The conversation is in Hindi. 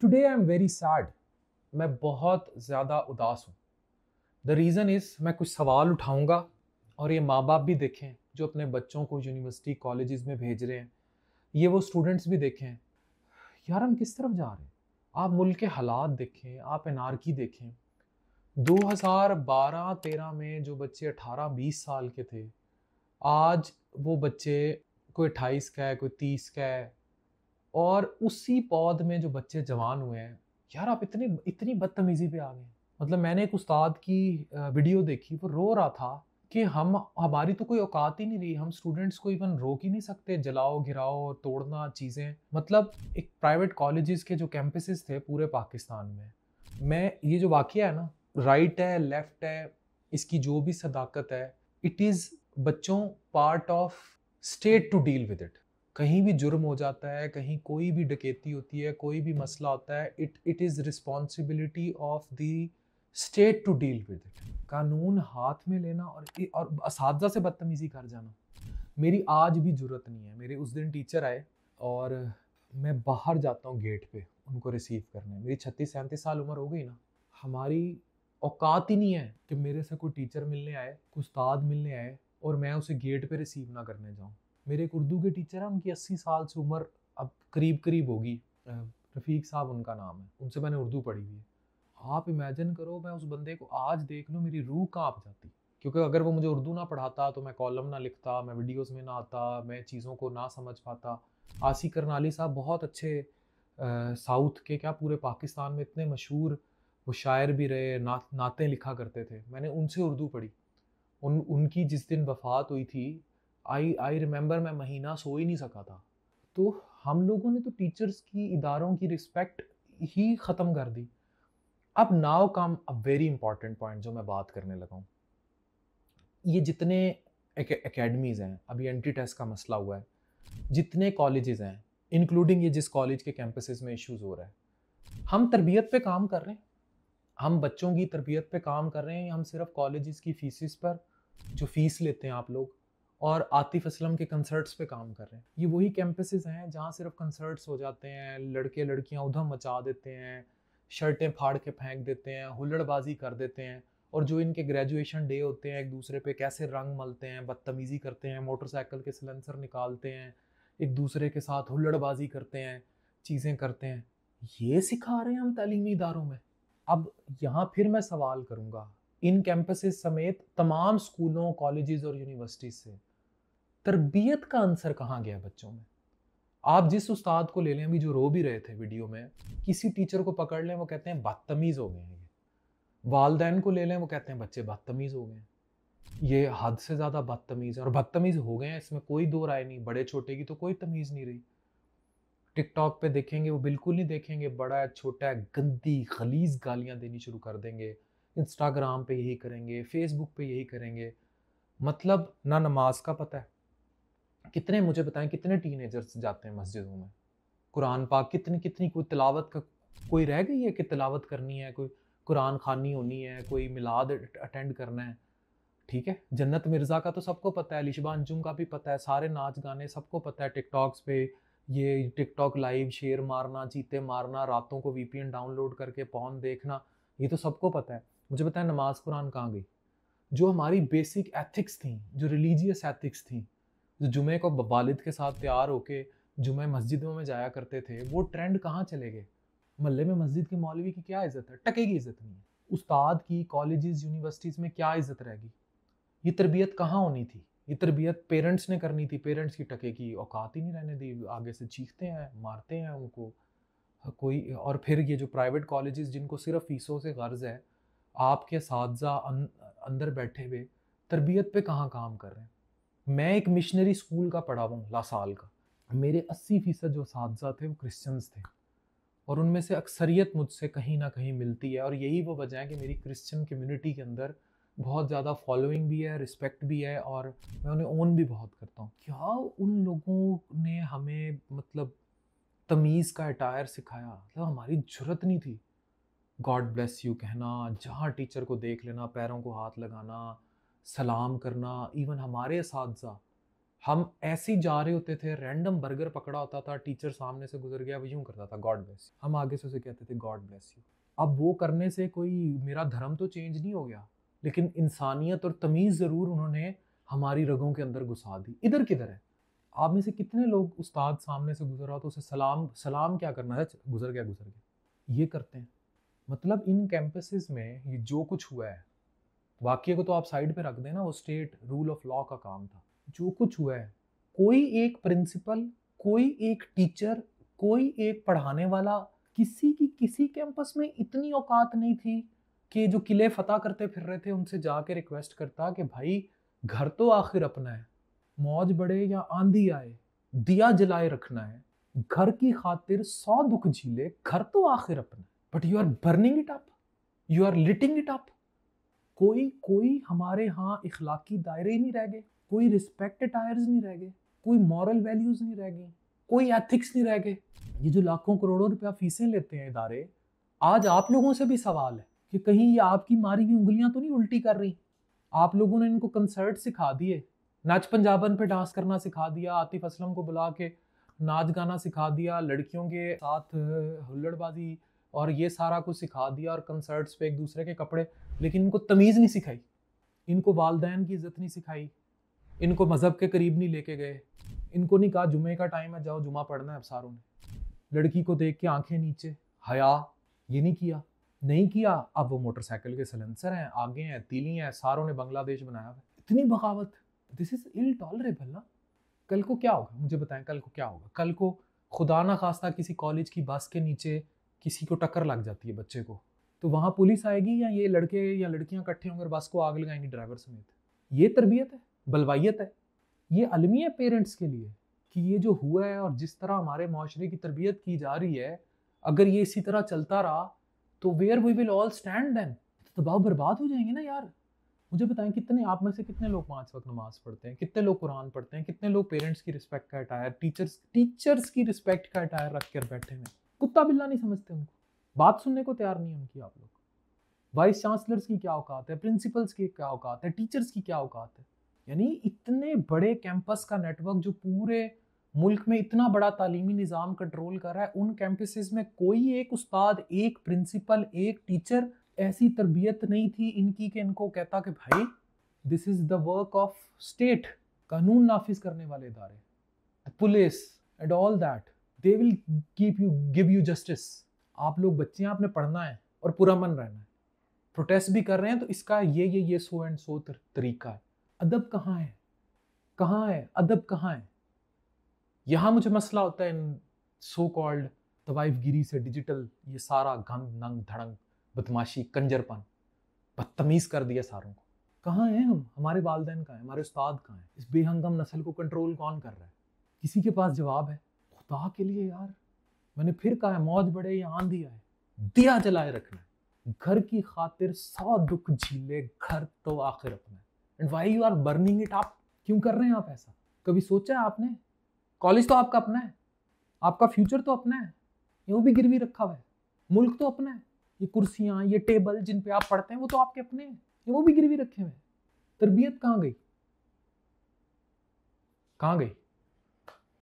Today I am very sad. मैं बहुत ज़्यादा उदास हूँ। द रीज़न इज़ मैं कुछ सवाल उठाऊंगा और ये माँ बाप भी देखें जो अपने बच्चों को यूनिवर्सिटी कॉलेजेस में भेज रहे हैं। ये वो स्टूडेंट्स भी देखें यार हम किस तरफ जा रहे हैं। आप मुल्क के हालात देखें, आप एनार्की देखें। 2012-13 में जो बच्चे 18-20 साल के थे, आज वो बच्चे कोई 28 का है, कोई 30 का है। और उसी पौध में जो बच्चे जवान हुए हैं, यार आप इतने इतनी बदतमीजी पे आ गए। मतलब मैंने एक उस्ताद की वीडियो देखी, वो रो रहा था कि हमारी तो कोई औकात ही नहीं रही, हम स्टूडेंट्स को इवन रोक ही नहीं सकते, जलाओ गिराओ तोड़ना चीज़ें। मतलब एक प्राइवेट कॉलेजेस के जो कैंपसेस थे पूरे पाकिस्तान में, मैं ये जो वाकया है ना, राइट है लेफ्ट है, इसकी जो भी सदाकत है, इट इज़ बच्चों part of state to deal with it. कहीं भी जुर्म हो जाता है, कहीं कोई भी डकैती होती है, कोई भी मसला होता है, it is responsibility of the state to deal with it. कानून हाथ में लेना और असातिज़ा से बदतमीज़ी कर जाना, मेरी आज भी जुर्रत नहीं है। मेरे उस दिन टीचर आए और मैं बाहर जाता हूँ गेट पे उनको रिसीव करने। मेरी 36-37 साल उम्र हो गई ना, हमारी औकात ही नहीं है कि मेरे से कोई टीचर मिलने आए, कोई उस्ताद मिलने आए और मैं उसे गेट पे रिसीव ना करने जाऊँ। मेरे एक उर्दू के टीचर हैं, उनकी 80 साल से उम्र अब करीब करीब होगी। रफ़ीक साहब उनका नाम है, उनसे मैंने उर्दू पढ़ी हुई है। आप इमेजिन करो, मैं उस बंदे को आज देख लूँ मेरी रूह कांप जाती। क्योंकि अगर वो मुझे उर्दू ना पढ़ाता तो मैं कॉलम ना लिखता, मैं वीडियोस में ना आता, मैं चीज़ों को ना समझ पाता। आसी करनाली साहब बहुत अच्छे साउथ के क्या पूरे पाकिस्तान में इतने मशहूर वो शायर भी रहे, नातें लिखा करते थे। मैंने उनसे उर्दू पढ़ी। उनकी जिस दिन वफ़ात हुई थी, आई आई रिमेंबर मैं महीना सो ही नहीं सका था। तो हम लोगों ने तो टीचर्स की, इदारों की रिस्पेक्ट ही ख़त्म कर दी। अब now come a very important point जो मैं बात करने लगा हूँ। ये जितने एकेडमीज़ हैं, अभी एंट्री टेस्ट का मसला हुआ है, जितने कॉलेजेस हैं, इंक्लूडिंग ये जिस कॉलेज के कैंपसेस में इश्यूज़ हो रहा है, हम तरबियत पे काम कर रहे हैं। हम बच्चों की तरबियत पे काम कर रहे हैं। हम सिर्फ कॉलेजेस की फीसिस पर जो फ़ीस लेते हैं आप लोग, और आतिफ़ असलम के कंसर्ट्स पे काम कर रहे हैं। ये वही कैंपसेस हैं जहाँ सिर्फ कंसर्ट्स हो जाते हैं, लड़के लड़कियाँ उधम मचा देते हैं, शर्टें फाड़ के फेंक देते हैं, हुल्लड़बाजी कर देते हैं। और जो इनके ग्रेजुएशन डे होते हैं, एक दूसरे पे कैसे रंग मलते हैं, बदतमीज़ी करते हैं, मोटरसाइकिल के सिलेंसर निकालते हैं, एक दूसरे के साथ हुल्लड़बाजी करते हैं, चीज़ें करते हैं। ये सिखा रहे हैं हम तालीमी इदारों में। अब यहाँ फिर मैं सवाल करूँगा, इन कैंपसेस समेत तमाम स्कूलों, कॉलेजेस और यूनिवर्सिटीज़ से तरबियत का अंसर कहाँ गया बच्चों में? आप जिस उस्ताद को ले लें, अभी जो रो भी रहे थे वीडियो में, किसी टीचर को पकड़ लें वो कहते हैं बदतमीज़ हो गए हैं ये। वालिदैन को ले लें, वो कहते हैं बच्चे बदतमीज़ हो गए हैं। ये हद से ज़्यादा बदतमीज़ है और बदतमीज़ हो गए हैं, इसमें कोई दो राय नहीं। बड़े छोटे की तो कोई तमीज़ नहीं रही। टिकटॉक पे देखेंगे वो बिल्कुल नहीं देखेंगे, बड़ा है छोटा है, गंदी खलीज गालियां देनी शुरू कर देंगे। इंस्टाग्राम पे यही करेंगे, फेसबुक पे यही करेंगे। मतलब ना नमाज का पता है। कितने, मुझे बताएं, कितने टीनेजर्स जाते हैं मस्जिदों में? कुरान पाक कितनी कितनी, कोई तिलावत का कोई रह गई है कि तिलावत करनी है, कोई कुरान खानी होनी है, कोई मिलाद अटेंड करना है? ठीक है, जन्नत मिर्ज़ा का तो सबको पता है, लिशबा अंजुम का भी पता है, सारे नाच गाने सबको पता है। टिकटॉक्स पे ये टिकटॉक लाइव शेर मारना, चीते मारना, रातों को वीपीएन डाउनलोड करके पॉर्न देखना, ये तो सबको पता है। मुझे बताएं नमाज कुरान कहाँ गई? जो हमारी बेसिक एथिक्स थी, जो रिलीजियस एथिक्स थी, जो जुमे को वालिद के साथ तैयार होके जुमे मस्जिदों में जाया करते थे, वो ट्रेंड कहाँ चले गए? मोहल्ले में मस्जिद के मौलवी की क्या इज्जत है? टके की इज्जत नहीं है। उस्ताद की कॉलेजेस यूनिवर्सिटीज़ में क्या इज्जत रहेगी? ये तरबियत कहाँ होनी थी? ये तरबियत पेरेंट्स ने करनी थी। पेरेंट्स की टके की औकात ही नहीं रहने दी, आगे से चीखते हैं, मारते हैं उनको। कोई और फिर ये जो प्राइवेट कॉलेजेस जिनको सिर्फ फीसों से गर्ज है, आपके असातिज़ा अंदर बैठे हुए तरबियत पे कहाँ काम कर रहे हैं? मैं एक मिशनरी स्कूल का पढ़ा हुआ हूँ, लासाल का। मेरे 80% जो असातिज़ा थे वो क्रिश्चियंस थे और उनमें से अक्सरियत मुझसे कहीं ना कहीं मिलती है। और यही वो वजह है कि मेरी क्रिश्चियन कम्युनिटी के अंदर बहुत ज़्यादा फॉलोइंग भी है, रिस्पेक्ट भी है और मैं उन्हें ओन भी बहुत करता हूँ। क्या उन लोगों ने हमें मतलब तमीज़ का अटायर सिखाया? मतलब हमारी जुर्रत नहीं थी गॉड ब्लेस यू कहना, जहाँ टीचर को देख लेना, पैरों को हाथ लगाना, सलाम करना। इवन हमारे असातिज़ा हम ऐसे ही जा रहे होते थे, रैंडम बर्गर पकड़ा होता था, टीचर सामने से गुजर गया, वो यूं करता था गॉड ब्लेस, हम आगे से उसे कहते थे गॉड ब्लेस यू। अब वो करने से कोई मेरा धर्म तो चेंज नहीं हो गया, लेकिन इंसानियत और तमीज़ ज़रूर उन्होंने हमारी रगों के अंदर घुसा दी। इधर किधर है? आप में से कितने लोग उस्ताद सामने से गुजर रहा तो उसे सलाम सलाम क्या करना है, गुजर गया गुजर गया, ये करते हैं। मतलब इन कैंपसेस में ये जो कुछ हुआ है, वाक्य को तो आप साइड पे रख देना, वो स्टेट रूल ऑफ लॉ का काम था। जो कुछ हुआ है, कोई एक प्रिंसिपल, कोई एक टीचर, कोई एक पढ़ाने वाला, किसी की किसी कैंपस में इतनी औकात नहीं थी कि जो किले फतह करते फिर रहे थे उनसे जाके रिक्वेस्ट करता कि भाई घर तो आखिर अपना है, मौज बढ़े या आंधी आए दिया जलाए रखना है, घर की खातिर 100 दुख झीले, घर तो आखिर अपना है। But you are burning it up, you are lighting it up. कोई हमारे यहाँ इखलाकी दायरे ही नहीं रह गए, कोई रिस्पेक्ट टायर्स नहीं रह गए, कोई मॉरल वैल्यूज नहीं रह गई, कोई एथिक्स नहीं रह गए। ये जो लाखों करोड़ों रुपया फीसें लेते हैं इदारे, आज आप लोगों से भी सवाल है कि कहीं ये आपकी मारी हुई उंगलियां तो नहीं उल्टी कर रही। आप लोगों ने इनको कंसर्ट सिखा दिए, नाच पंजाबन पे डांस करना सिखा दिया, आतिफ असलम को बुला के नाच गाना सिखा दिया, लड़कियों के साथ हुल्लड़बाजी और ये सारा कुछ सिखा दिया, और कंसर्ट्स पे एक दूसरे के कपड़े, लेकिन इनको तमीज़ नहीं सिखाई, इनको वालदैन की इज्जत नहीं सिखाई, इनको मज़हब के करीब नहीं लेके गए, इनको नहीं कहा जुमे का टाइम है जाओ जुमा पढ़ना है अफसारों ने। लड़की को देख के आंखें नीचे, हया, ये नहीं किया, नहीं किया। अब वो मोटरसाइकिल के सलेंसर हैं, आगे हैं, तीली हैं, सारों ने बांग्लादेश बनाया हुआ। इतनी बगावत, दिस इज इल टॉलरेबल ना। कल को क्या होगा मुझे बताएं, कल को क्या होगा? कल को खुदा ना खास्ता किसी कॉलेज की बस के नीचे किसी को टक्कर लग जाती है बच्चे को, तो वहाँ पुलिस आएगी या ये लड़के या लड़कियाँ इकट्ठे होंगे और बस को आग लगाएंगी ड्राइवर समेत? ये तरबियत है, बलवाइयत है। ये अलमी है पेरेंट्स के लिए कि ये जो हुआ है और जिस तरह हमारे माशरे की तरबियत की जा रही है, अगर ये इसी तरह चलता रहा तो where we will all stand then. तो तबाह बर्बाद हो जाएंगे ना यार। मुझे बताएं, कितने आप में से कितने लोग 5 वक्त नमाज पढ़ते हैं, कितने लोग कुरान पढ़ते हैं, कितने लोग पेरेंट्स की रिस्पेक्ट का अटायर, टीचर्स की रिस्पेक्ट का अटायर रख कर बैठे हैं? कुत्ता बिल्ला नहीं समझते उनको, बात सुनने को तैयार नहीं है उनकी। आप लोग वाइस चांसलर्स की क्या औकात है, प्रिंसिपल्स की क्या औकात है, टीचर्स की क्या औकात है? यानी इतने बड़े कैंपस का नेटवर्क जो पूरे मुल्क में इतना बड़ा तालीमी निज़ाम कंट्रोल कर रहा है, उन कैंपसेस में कोई एक उस्ताद, एक प्रिंसिपल, एक टीचर ऐसी तरबियत नहीं थी इनकी कि इनको कहता कि भाई this is the work of state. कानून नाफिज करने वाले इदारे, police and all that, they will give you justice. आप लोग बच्चे हैं, आपने पढ़ना है और पुरअमन रहना है। प्रोटेस्ट भी कर रहे हैं तो इसका ये सो एंड सो तरीका है। अदब कहाँ है? कहाँ है अदब? कहाँ है? यहाँ मुझे मसला होता है इन सो कॉल्ड तवाइफगिरी से, डिजिटल ये सारा गंद नंग धड़ंग बदमाशी कंजरपन, बदतमीज कर दिया सारों को। कहाँ हैं हम? हमारे वालिदैन कहाँ हैं? हमारे उस्ताद कहाँ हैं? इस बेहंगम नस्ल को कंट्रोल कौन कर रहा है? किसी के पास जवाब है? खुदा के लिए यार, मैंने फिर कहा है, मौज बढ़े या आंधी आए दिया जलाए रखना है, घर की खातिर 100 दुख झीले, घर तो आखिर अपना है। And why you are burning it up? क्यों कर रहे हैं आप ऐसा? कभी सोचा है आपने? कॉलेज तो आपका अपना है, आपका फ्यूचर तो अपना है, ये वो भी गिरवी रखा हुआ है। मुल्क तो अपना है, ये कुर्सियां, ये टेबल जिन पे आप पढ़ते हैं वो तो आपके अपने हैं, ये वो भी गिरवी रखे हुए हैं। तरबियत कहाँ गई? कहाँ गई?